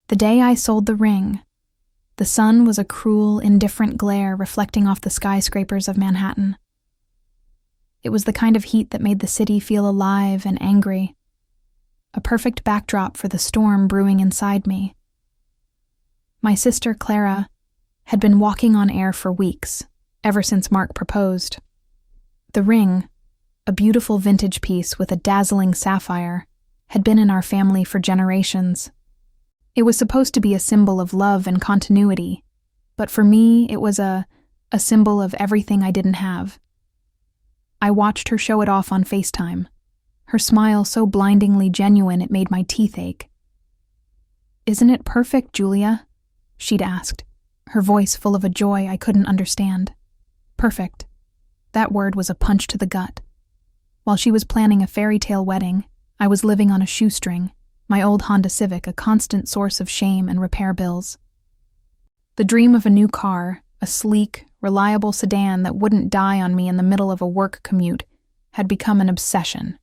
The day I sold the ring, the sun was a cruel, indifferent glare reflecting off the skyscrapers of Manhattan. It was the kind of heat that made the city feel alive and angry, a perfect backdrop for the storm brewing inside me. My sister, Clara, had been walking on air for weeks, ever since Mark proposed. The ring, a beautiful vintage piece with a dazzling sapphire, had been in our family for generations. It was supposed to be a symbol of love and continuity, but for me it was a symbol of everything I didn't have. I watched her show it off on FaceTime, her smile so blindingly genuine it made my teeth ache. "Isn't it perfect, Julia?" she'd asked, her voice full of a joy I couldn't understand. Perfect. That word was a punch to the gut. While she was planning a fairy tale wedding, I was living on a shoestring, my old Honda Civic a constant source of shame and repair bills. The dream of a new car, a sleek, reliable sedan that wouldn't die on me in the middle of a work commute, had become an obsession.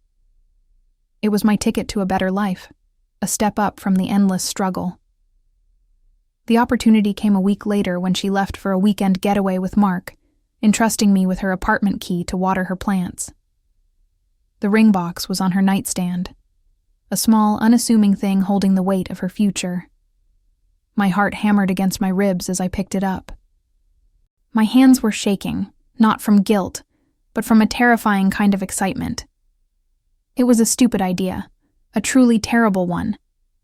It was my ticket to a better life, a step up from the endless struggle. The opportunity came a week later when she left for a weekend getaway with Mark, entrusting me with her apartment key to water her plants. The ring box was on her nightstand, a small, unassuming thing holding the weight of her future. My heart hammered against my ribs as I picked it up. My hands were shaking, not from guilt, but from a terrifying kind of excitement. It was a stupid idea, a truly terrible one,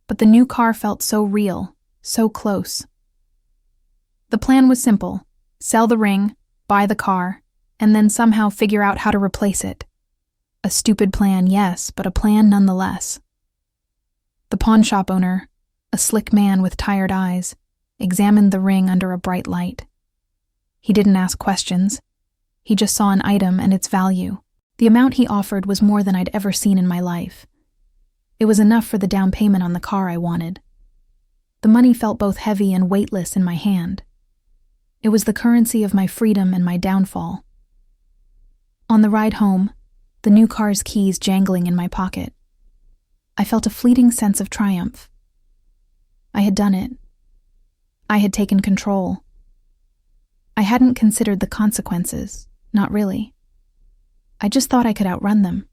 but the new car felt so real, so close. The plan was simple: sell the ring, buy the car, and then somehow figure out how to replace it. A stupid plan, yes, but a plan nonetheless. The pawn shop owner, a slick man with tired eyes, examined the ring under a bright light. He didn't ask questions. He just saw an item and its value. The amount he offered was more than I'd ever seen in my life. It was enough for the down payment on the car I wanted. The money felt both heavy and weightless in my hand. It was the currency of my freedom and my downfall. On the ride home, the new car's keys jangling in my pocket, I felt a fleeting sense of triumph. I had done it. I had taken control. I hadn't considered the consequences, not really. I just thought I could outrun them.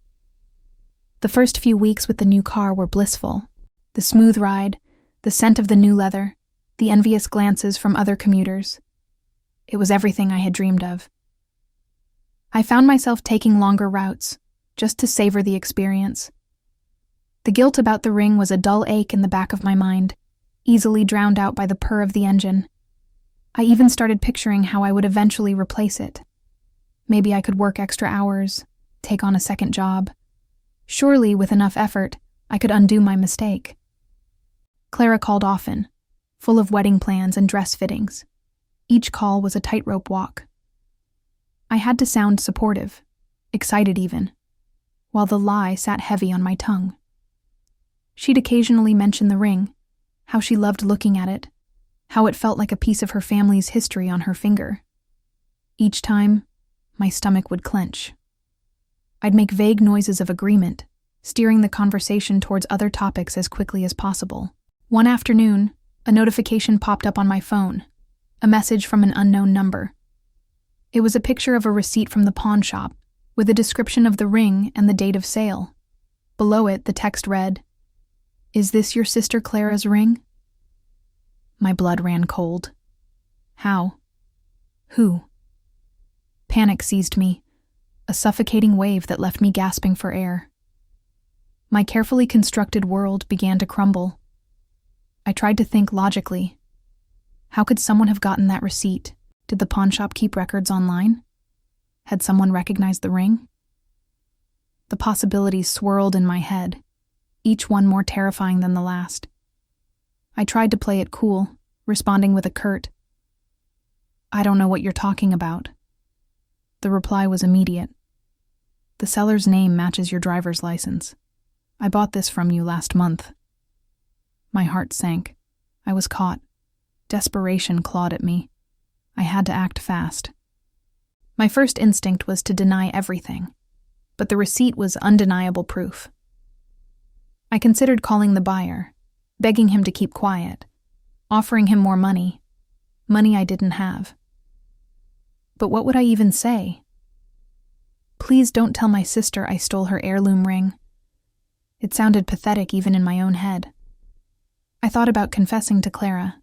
The first few weeks with the new car were blissful. The smooth ride, the scent of the new leather, the envious glances from other commuters. It was everything I had dreamed of. I found myself taking longer routes, just to savor the experience. The guilt about the ring was a dull ache in the back of my mind, easily drowned out by the purr of the engine. I even started picturing how I would eventually replace it. Maybe I could work extra hours, take on a second job. Surely, with enough effort, I could undo my mistake. Clara called often, full of wedding plans and dress fittings. Each call was a tightrope walk. I had to sound supportive, excited even, while the lie sat heavy on my tongue. She'd occasionally mention the ring, how she loved looking at it, how it felt like a piece of her family's history on her finger. Each time, my stomach would clench. I'd make vague noises of agreement, steering the conversation towards other topics as quickly as possible. One afternoon, a notification popped up on my phone, a message from an unknown number. It was a picture of a receipt from the pawn shop, with a description of the ring and the date of sale. Below it, the text read, "Is this your sister Clara's ring?" My blood ran cold. How? Who? Panic seized me, a suffocating wave that left me gasping for air. My carefully constructed world began to crumble. I tried to think logically. How could someone have gotten that receipt? Did the pawn shop keep records online? Had someone recognized the ring? The possibilities swirled in my head, each one more terrifying than the last. I tried to play it cool, responding with a curt, "I don't know what you're talking about." The reply was immediate. "The seller's name matches your driver's license. I bought this from you last month." My heart sank. I was caught. Desperation clawed at me. I had to act fast. My first instinct was to deny everything, but the receipt was undeniable proof. I considered calling the buyer, begging him to keep quiet, offering him more money. Money I didn't have. But what would I even say? Please don't tell my sister I stole her heirloom ring. It sounded pathetic even in my own head. I thought about confessing to Clara.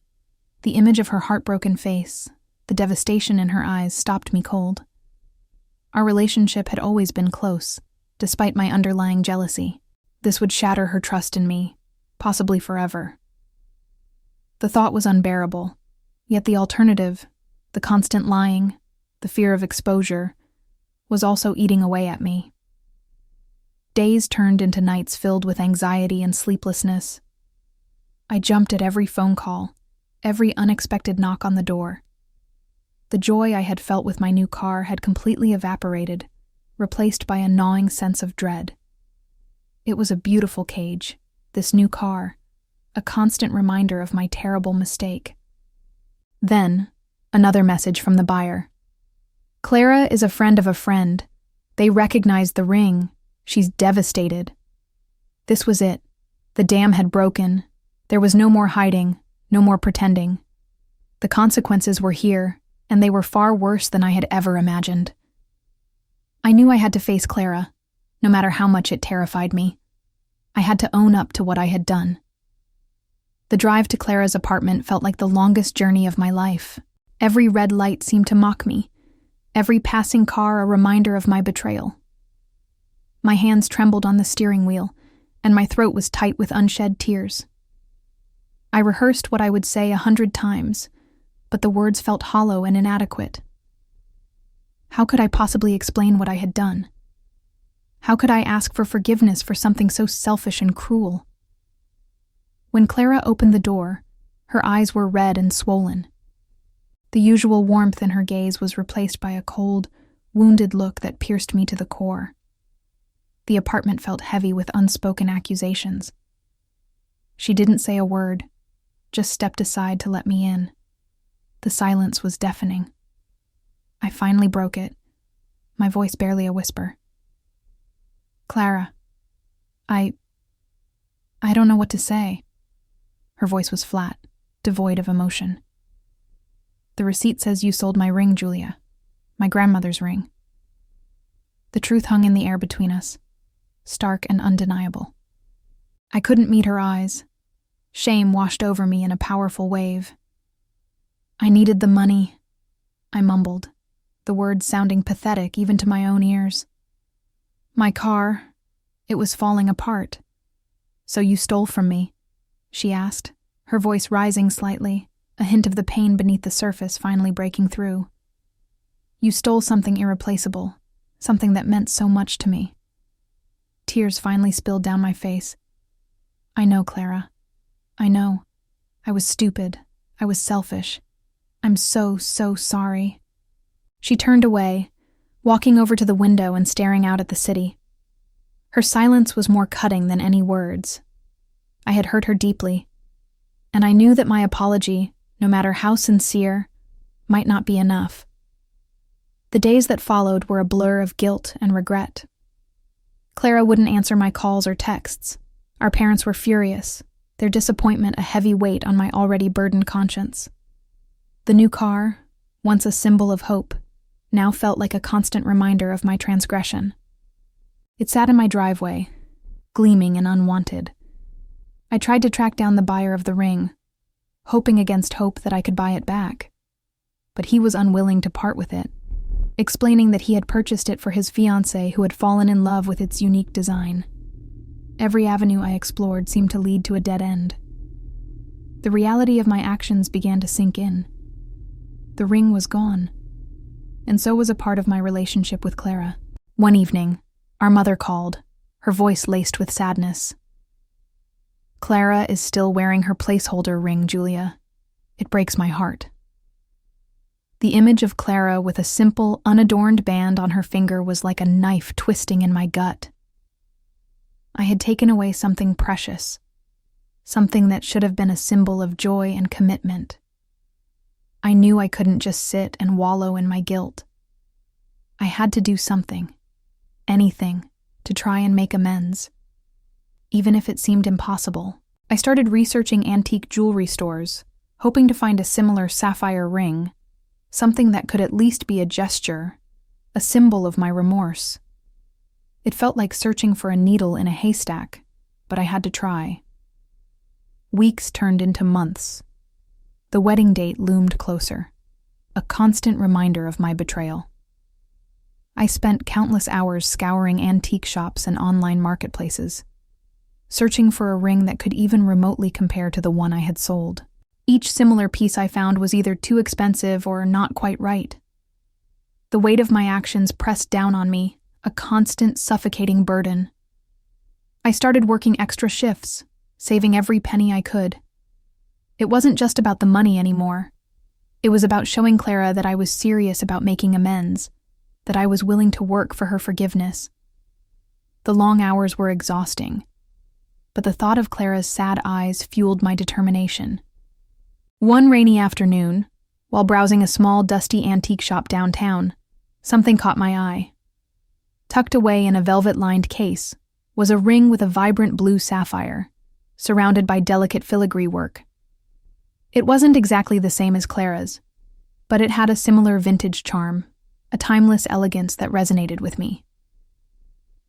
The image of her heartbroken face, the devastation in her eyes stopped me cold. Our relationship had always been close, despite my underlying jealousy. This would shatter her trust in me, possibly forever. The thought was unbearable, yet the alternative, the constant lying, the fear of exposure, was also eating away at me. Days turned into nights filled with anxiety and sleeplessness. I jumped at every phone call, every unexpected knock on the door. The joy I had felt with my new car had completely evaporated, replaced by a gnawing sense of dread. It was a beautiful cage, this new car, a constant reminder of my terrible mistake. Then, another message from the buyer. Clara is a friend of a friend. They recognized the ring. She's devastated. This was it. The dam had broken. There was no more hiding, no more pretending. The consequences were here, and they were far worse than I had ever imagined. I knew I had to face Clara, no matter how much it terrified me. I had to own up to what I had done. The drive to Clara's apartment felt like the longest journey of my life. Every red light seemed to mock me, every passing car a reminder of my betrayal. My hands trembled on the steering wheel, and my throat was tight with unshed tears. I rehearsed what I would say 100 times, but the words felt hollow and inadequate. How could I possibly explain what I had done? How could I ask for forgiveness for something so selfish and cruel? When Clara opened the door, her eyes were red and swollen. The usual warmth in her gaze was replaced by a cold, wounded look that pierced me to the core. The apartment felt heavy with unspoken accusations. She didn't say a word, just stepped aside to let me in. The silence was deafening. I finally broke it, my voice barely a whisper. Clara, I don't know what to say. Her voice was flat, devoid of emotion. The receipt says you sold my ring, Julia. My grandmother's ring. The truth hung in the air between us, stark and undeniable. I couldn't meet her eyes. Shame washed over me in a powerful wave. I needed the money, I mumbled, the words sounding pathetic even to my own ears. My car, it was falling apart. So you stole from me? She asked, her voice rising slightly, a hint of the pain beneath the surface finally breaking through. You stole something irreplaceable, something that meant so much to me. Tears finally spilled down my face. I know, Clara. I know. I was stupid. I was selfish. I'm so sorry. She turned away, walking over to the window and staring out at the city. Her silence was more cutting than any words. I had hurt her deeply, and I knew that my apology, no matter how sincere, might not be enough. The days that followed were a blur of guilt and regret. Clara wouldn't answer my calls or texts. Our parents were furious, their disappointment a heavy weight on my already burdened conscience. The new car, once a symbol of hope, now felt like a constant reminder of my transgression. It sat in my driveway, gleaming and unwanted. I tried to track down the buyer of the ring, hoping against hope that I could buy it back. But he was unwilling to part with it, explaining that he had purchased it for his fiancée who had fallen in love with its unique design. Every avenue I explored seemed to lead to a dead end. The reality of my actions began to sink in. The ring was gone, and so was a part of my relationship with Clara. One evening, our mother called, her voice laced with sadness. Clara is still wearing her placeholder ring, Julia. It breaks my heart. The image of Clara with a simple, unadorned band on her finger was like a knife twisting in my gut. I had taken away something precious, something that should have been a symbol of joy and commitment. I knew I couldn't just sit and wallow in my guilt. I had to do something, anything, to try and make amends. Even if it seemed impossible. I started researching antique jewelry stores, hoping to find a similar sapphire ring, something that could at least be a gesture, a symbol of my remorse. It felt like searching for a needle in a haystack, but I had to try. Weeks turned into months. The wedding date loomed closer, a constant reminder of my betrayal. I spent countless hours scouring antique shops and online marketplaces, searching for a ring that could even remotely compare to the one I had sold. Each similar piece I found was either too expensive or not quite right. The weight of my actions pressed down on me, a constant, suffocating burden. I started working extra shifts, saving every penny I could. It wasn't just about the money anymore. It was about showing Clara that I was serious about making amends, that I was willing to work for her forgiveness. The long hours were exhausting, but the thought of Clara's sad eyes fueled my determination. One rainy afternoon, while browsing a small, dusty antique shop downtown, something caught my eye. Tucked away in a velvet-lined case was a ring with a vibrant blue sapphire, surrounded by delicate filigree work. It wasn't exactly the same as Clara's, but it had a similar vintage charm, a timeless elegance that resonated with me.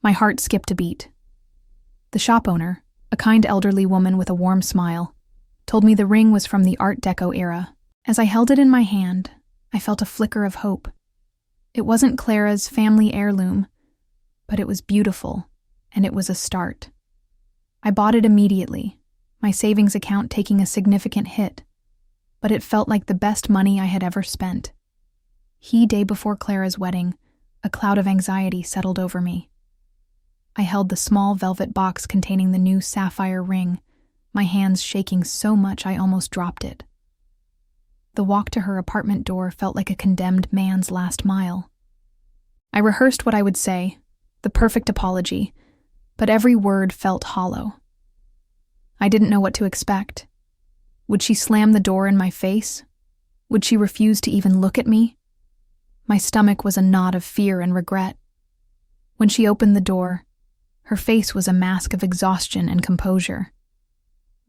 My heart skipped a beat. The shop owner, a kind elderly woman with a warm smile, told me the ring was from the Art Deco era. As I held it in my hand, I felt a flicker of hope. It wasn't Clara's family heirloom, but it was beautiful, and it was a start. I bought it immediately, my savings account taking a significant hit, but it felt like the best money I had ever spent. The day before Clara's wedding, a cloud of anxiety settled over me. I held the small velvet box containing the new sapphire ring, my hands shaking so much I almost dropped it. The walk to her apartment door felt like a condemned man's last mile. I rehearsed what I would say, the perfect apology, but every word felt hollow. I didn't know what to expect. Would she slam the door in my face? Would she refuse to even look at me? My stomach was a knot of fear and regret. When she opened the door, her face was a mask of exhaustion and composure.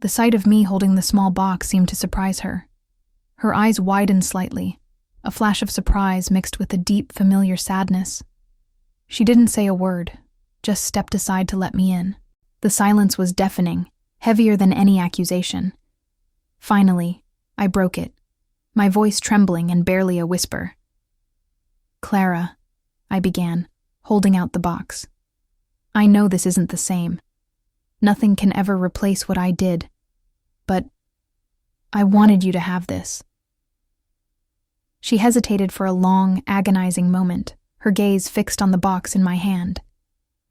The sight of me holding the small box seemed to surprise her. Her eyes widened slightly, a flash of surprise mixed with a deep, familiar sadness. She didn't say a word, just stepped aside to let me in. The silence was deafening, heavier than any accusation. Finally, I broke it, my voice trembling and barely a whisper. "Clara," I began, holding out the box. "I know this isn't the same. Nothing can ever replace what I did, but I wanted you to have this." She hesitated for a long, agonizing moment, her gaze fixed on the box in my hand.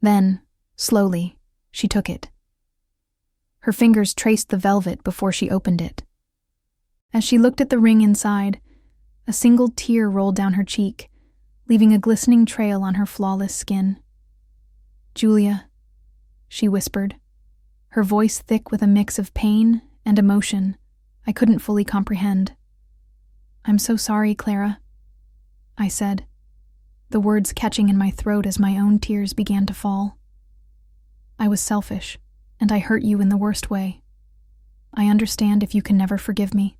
Then, slowly, she took it. Her fingers traced the velvet before she opened it. As she looked at the ring inside, a single tear rolled down her cheek, leaving a glistening trail on her flawless skin. "Julia," she whispered, her voice thick with a mix of pain and emotion I couldn't fully comprehend. "I'm so sorry, Clara," I said, the words catching in my throat as my own tears began to fall. "I was selfish, and I hurt you in the worst way. I understand if you can never forgive me."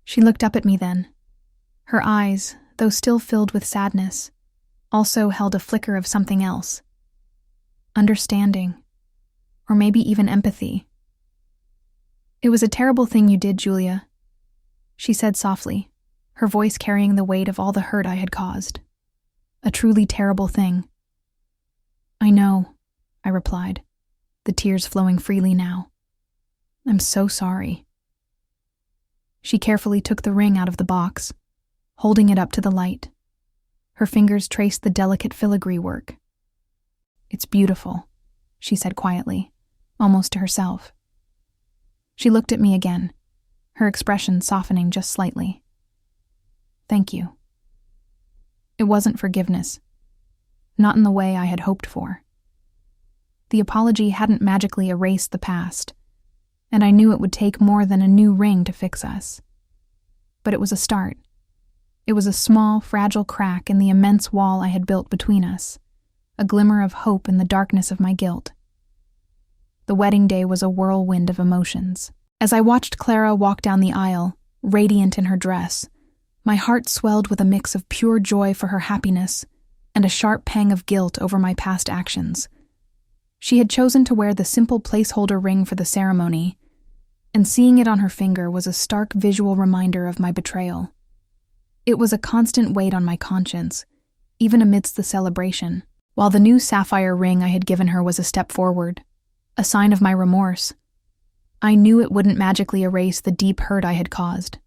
She looked up at me then. Her eyes, though still filled with sadness, also held a flicker of something else. Understanding, or maybe even empathy. "It was a terrible thing you did, Julia," she said softly, her voice carrying the weight of all the hurt I had caused. "A truly terrible thing." "I know," I replied, the tears flowing freely now. "I'm so sorry." She carefully took the ring out of the box, holding it up to the light. Her fingers traced the delicate filigree work. "It's beautiful," she said quietly, almost to herself. She looked at me again, her expression softening just slightly. "Thank you." It wasn't forgiveness, not in the way I had hoped for. The apology hadn't magically erased the past, and I knew it would take more than a new ring to fix us. But it was a start. It was a small, fragile crack in the immense wall I had built between us, a glimmer of hope in the darkness of my guilt. The wedding day was a whirlwind of emotions. As I watched Clara walk down the aisle, radiant in her dress, my heart swelled with a mix of pure joy for her happiness and a sharp pang of guilt over my past actions. She had chosen to wear the simple placeholder ring for the ceremony, and seeing it on her finger was a stark visual reminder of my betrayal. It was a constant weight on my conscience, even amidst the celebration, while the new sapphire ring I had given her was a step forward, a sign of my remorse. I knew it wouldn't magically erase the deep hurt I had caused.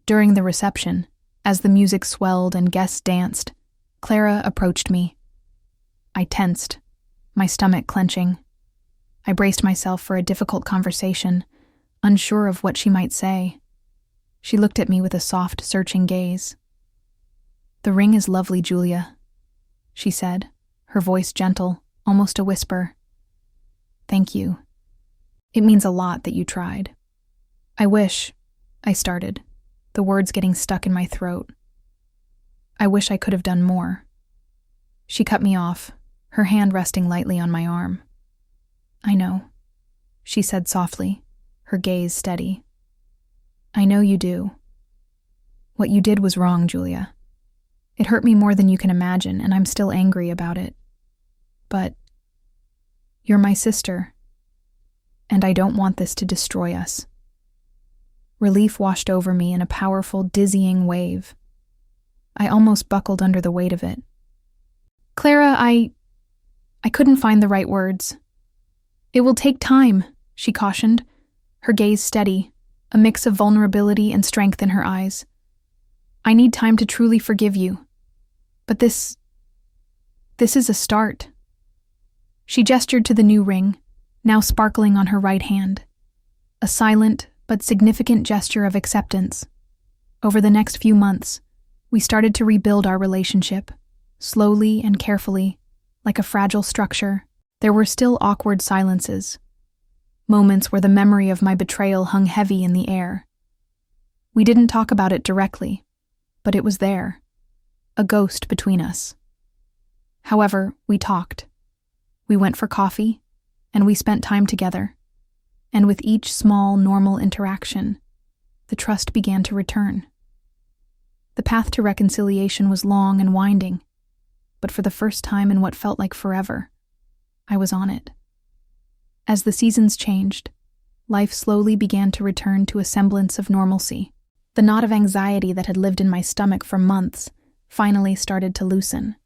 During the reception, as the music swelled and guests danced, Clara approached me. I tensed, my stomach clenching. I braced myself for a difficult conversation, unsure of what she might say. She looked at me with a soft, searching gaze. "The ring is lovely, Julia," she said, her voice gentle, almost a whisper. "Thank you. It means a lot that you tried." I started, the words getting stuck in my throat. "I wish I could have done more." She cut me off, her hand resting lightly on my arm. "I know," she said softly, her gaze steady. "I know you do. What you did was wrong, Julia. It hurt me more than you can imagine, and I'm still angry about it. But you're my sister, and I don't want this to destroy us." Relief washed over me in a powerful, dizzying wave. I almost buckled under the weight of it. "Clara, I couldn't find the right words." "It will take time," she cautioned, her gaze steady, a mix of vulnerability and strength in her eyes. "I need time to truly forgive you. But this is a start." She gestured to the new ring, now sparkling on her right hand. A silent but significant gesture of acceptance. Over the next few months, we started to rebuild our relationship, slowly and carefully, like a fragile structure. There were still awkward silences, moments where the memory of my betrayal hung heavy in the air. We didn't talk about it directly, but it was there, a ghost between us. However, we talked. We went for coffee, and we spent time together. And with each small, normal interaction, the trust began to return. The path to reconciliation was long and winding, but for the first time in what felt like forever, I was on it. As the seasons changed, life slowly began to return to a semblance of normalcy. The knot of anxiety that had lived in my stomach for months finally started to loosen.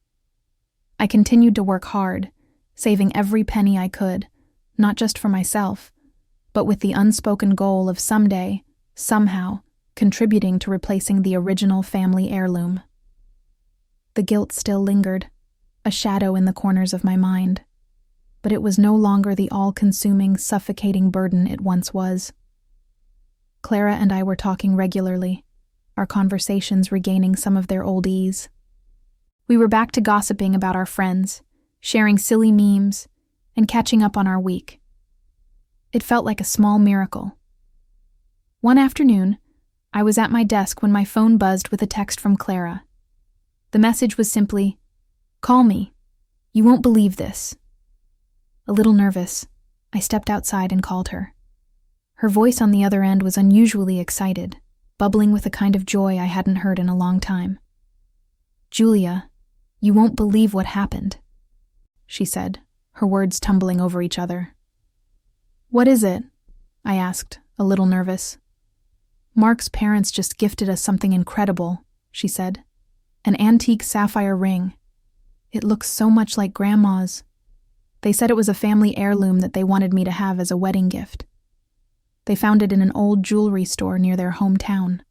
I continued to work hard, saving every penny I could, not just for myself, but with the unspoken goal of someday, somehow, contributing to replacing the original family heirloom. The guilt still lingered, a shadow in the corners of my mind, but it was no longer the all-consuming, suffocating burden it once was. Clara and I were talking regularly, our conversations regaining some of their old ease. We were back to gossiping about our friends, sharing silly memes, and catching up on our week. It felt like a small miracle. One afternoon, I was at my desk when my phone buzzed with a text from Clara. The message was simply, "Call me. You won't believe this." A little nervous, I stepped outside and called her. Her voice on the other end was unusually excited, bubbling with a kind of joy I hadn't heard in a long time. "Julia, you won't believe what happened," she said, her words tumbling over each other. "What is it?" I asked, a little nervous. "Mark's parents just gifted us something incredible," she said. "An antique sapphire ring. It looks so much like Grandma's. They said it was a family heirloom that they wanted me to have as a wedding gift. They found it in an old jewelry store near their hometown."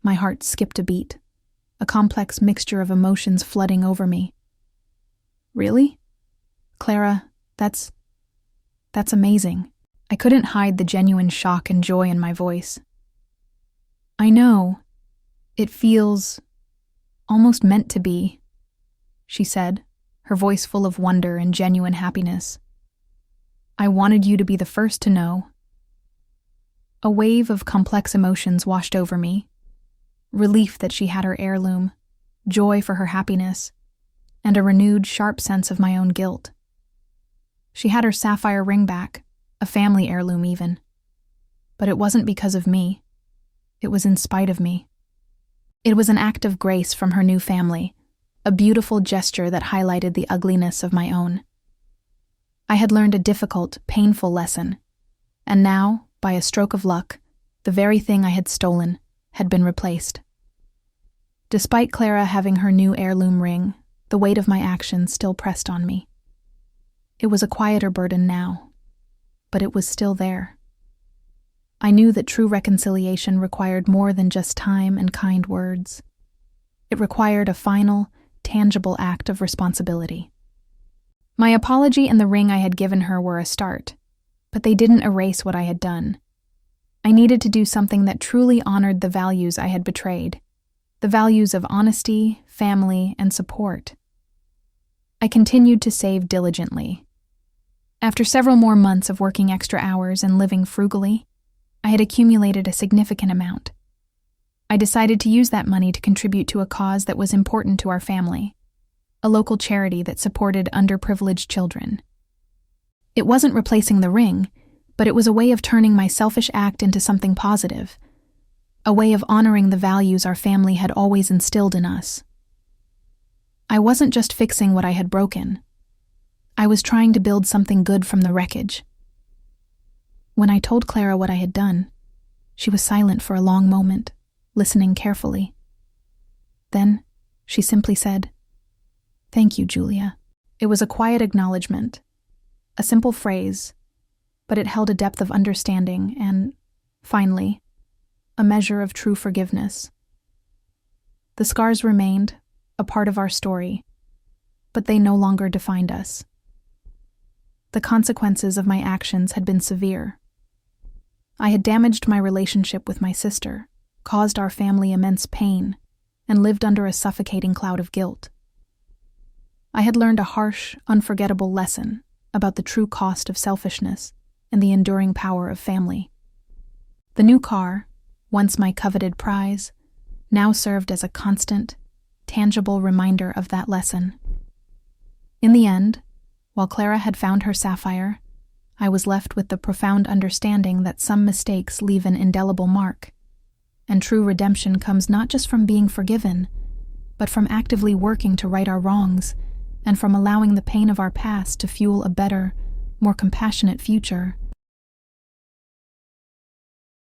My heart skipped a beat, a complex mixture of emotions flooding over me. "Really? Clara, that's amazing." I couldn't hide the genuine shock and joy in my voice. "I know. It feels almost meant to be," she said, her voice full of wonder and genuine happiness. "I wanted you to be the first to know." A wave of complex emotions washed over me. Relief that she had her heirloom, joy for her happiness, and a renewed, sharp sense of my own guilt. She had her sapphire ring back, a family heirloom even, But it wasn't because of me. It was in spite of me. It was an act of grace from her new family, a beautiful gesture that highlighted the ugliness of my own. I had learned a difficult, painful lesson, and now, by a stroke of luck, the very thing I had stolen had been replaced. Despite Clara having her new heirloom ring, the weight of my actions still pressed on me. It was a quieter burden now, but it was still there. I knew that true reconciliation required more than just time and kind words. It required a final, tangible act of responsibility. My apology and the ring I had given her were a start, but they didn't erase what I had done. I needed to do something that truly honored the values I had betrayed, the values of honesty, family, and support. I continued to save diligently. After several more months of working extra hours and living frugally, I had accumulated a significant amount. I decided to use that money to contribute to a cause that was important to our family, a local charity that supported underprivileged children. It wasn't replacing the ring, but it was a way of turning my selfish act into something positive, a way of honoring the values our family had always instilled in us. I wasn't just fixing what I had broken. I was trying to build something good from the wreckage. When I told Clara what I had done, she was silent for a long moment, listening carefully. Then, she simply said, "Thank you, Julia." It was a quiet acknowledgement, a simple phrase, but it held a depth of understanding and, finally, a measure of true forgiveness. The scars remained, a part of our story, but they no longer defined us. The consequences of my actions had been severe. I had damaged my relationship with my sister, caused our family immense pain, and lived under a suffocating cloud of guilt. I had learned a harsh, unforgettable lesson about the true cost of selfishness and the enduring power of family. The new car, once my coveted prize, now served as a constant, tangible reminder of that lesson. In the end, while Clara had found her sapphire, I was left with the profound understanding that some mistakes leave an indelible mark, and true redemption comes not just from being forgiven, but from actively working to right our wrongs, and from allowing the pain of our past to fuel a better, more compassionate future.